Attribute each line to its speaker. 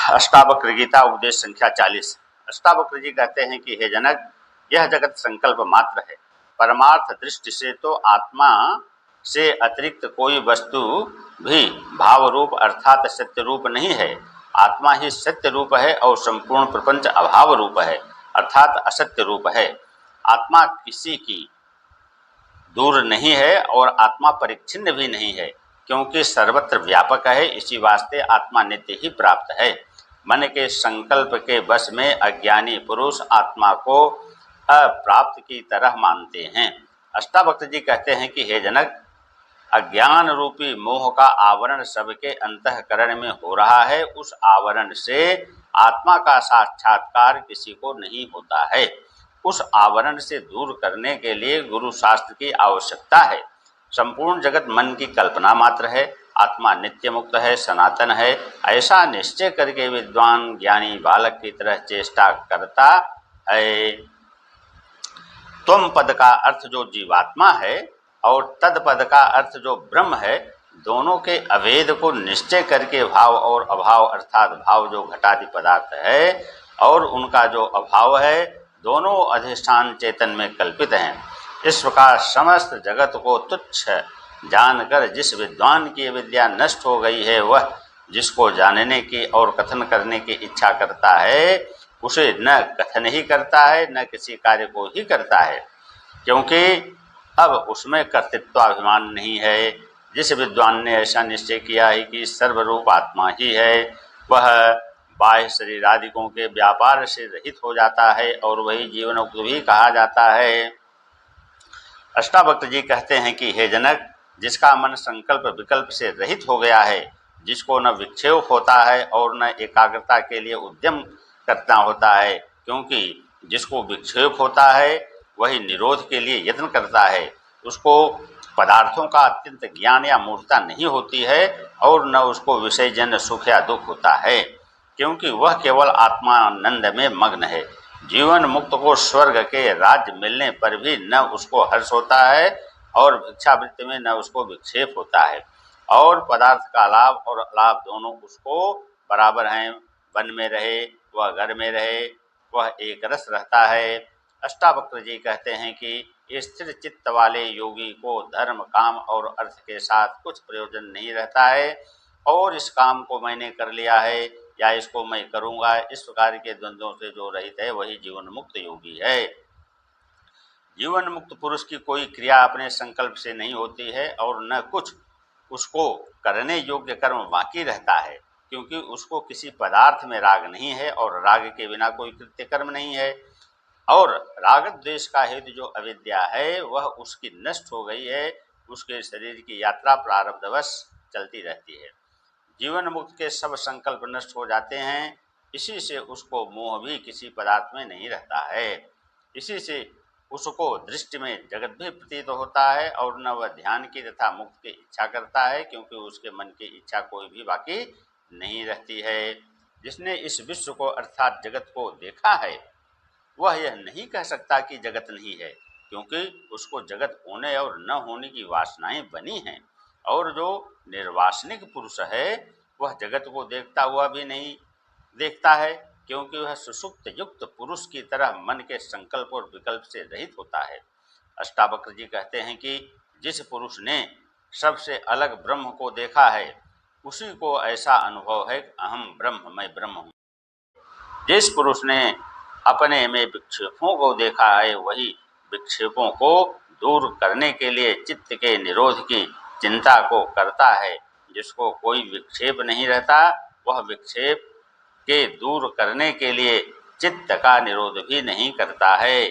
Speaker 1: अष्टावक्र गीता उपदेश संख्या 40। अष्टावक्र जी कहते हैं कि हे जनक, यह जगत संकल्प मात्र है। परमार्थ दृष्टि से तो आत्मा से अतिरिक्त कोई वस्तु भी भाव रूप अर्थात सत्य रूप नहीं है। आत्मा ही सत्य रूप है और संपूर्ण प्रपंच अभाव रूप है अर्थात असत्य रूप है। आत्मा किसी की दूर नहीं है और आत्मा परिच्छिन्न भी नहीं है, क्योंकि सर्वत्र व्यापक है। इसी वास्ते आत्मा नित्य ही प्राप्त है। मन के संकल्प के वश में अज्ञानी पुरुष आत्मा को अप्राप्त की तरह मानते हैं। अष्टावक्र जी कहते हैं कि हे जनक, अज्ञान रूपी मोह का आवरण सबके अंतःकरण में हो रहा है। उस आवरण से आत्मा का साक्षात्कार किसी को नहीं होता है। उस आवरण से दूर करने के लिए गुरु शास्त्र की आवश्यकता है। संपूर्ण जगत मन की कल्पना मात्र है। आत्मा नित्य मुक्त है, सनातन है। ऐसा निश्चय करके विद्वान ज्ञानी बालक की तरह चेष्टा करता है। त्वम पद का अर्थ जो जीवात्मा है और तद पद का अर्थ जो ब्रह्म है, दोनों के अभेद को निश्चय करके भाव और अभाव अर्थात भाव जो घटादि पदार्थ है और उनका जो अभाव है, दोनों अधिष्ठान चेतन में कल्पित हैं। इस प्रकार समस्त जगत को तुच्छ जानकर जिस विद्वान की विद्या नष्ट हो गई है, वह जिसको जानने की और कथन करने की इच्छा करता है, उसे न कथन ही करता है न किसी कार्य को ही करता है, क्योंकि अब उसमें कर्तृत्वाभिमान नहीं है। जिस विद्वान ने ऐसा निश्चय किया है कि सर्वरूप आत्मा ही है, वह बाह्य शरीर आदिकों के व्यापार से रहित हो जाता है और वही जीवनमुक्त भी कहा जाता है। अष्टावक्र जी कहते हैं कि हे जनक, जिसका मन संकल्प विकल्प से रहित हो गया है, जिसको न विक्षेप होता है और न एकाग्रता के लिए उद्यम करना होता है, क्योंकि जिसको विक्षेप होता है वही निरोध के लिए यत्न करता है। उसको पदार्थों का अत्यंत ज्ञान या मूर्खता नहीं होती है और न उसको विषयजन्य सुख या दुख होता है, क्योंकि वह केवल आत्मानंद में मग्न है। जीवन मुक्त को स्वर्ग के राज्य मिलने पर भी न उसको हर्ष होता है और भिक्षावृत्ति में न उसको विक्षेप होता है, और पदार्थ का लाभ और अलाभ दोनों उसको बराबर हैं। वन में रहे वह घर में रहे, वह एक रस रहता है। अष्टावक्र जी कहते हैं कि स्थिर चित्त वाले योगी को धर्म काम और अर्थ के साथ कुछ प्रयोजन नहीं रहता है, और इस काम को मैंने कर लिया है या इसको मैं करूँगा, इस प्रकार के द्वंद्वों से जो रहित है वही जीवन मुक्त योगी है। जीवन मुक्त पुरुष की कोई क्रिया अपने संकल्प से नहीं होती है और न कुछ उसको करने योग्य कर्म बाकी रहता है, क्योंकि उसको किसी पदार्थ में राग नहीं है और राग के बिना कोई कृत्य कर्म नहीं है। और राग द्वेष का हेतु जो अविद्या है वह उसकी नष्ट हो गई है। उसके शरीर की यात्रा प्रारब्धवश चलती रहती है। जीवन मुक्त के सब संकल्प नष्ट हो जाते हैं। इसी से उसको मोह भी किसी पदार्थ में नहीं रहता है। इसी से उसको दृष्टि में जगत भी प्रतीत होता है और न वह ध्यान की तथा मुक्त की इच्छा करता है, क्योंकि उसके मन की इच्छा कोई भी बाकी नहीं रहती है। जिसने इस विश्व को अर्थात जगत को देखा है, वह यह नहीं कह सकता कि जगत नहीं है, क्योंकि उसको जगत होने और न होने की वासनाएं बनी हैं। और जो निर्वासनिक पुरुष है वह जगत को देखता हुआ भी नहीं देखता है, क्योंकि वह सुषुप्त युक्त पुरुष की तरह मन के संकल्प और विकल्प से रहित होता है। अष्टावक्र जी कहते हैं कि जिस पुरुष ने सबसे अलग ब्रह्म को देखा है, उसी को ऐसा अनुभव है कि अहम ब्रह्म, मैं ब्रह्म हूँ। जिस पुरुष ने अपने में विक्षेपों को देखा है, वही विक्षेपों को दूर करने के लिए चित्त के निरोध की चिंता को करता है। जिसको कोई विक्षेप नहीं रहता, वह विक्षेप के दूर करने के लिए चित्त का निरोध भी नहीं करता है।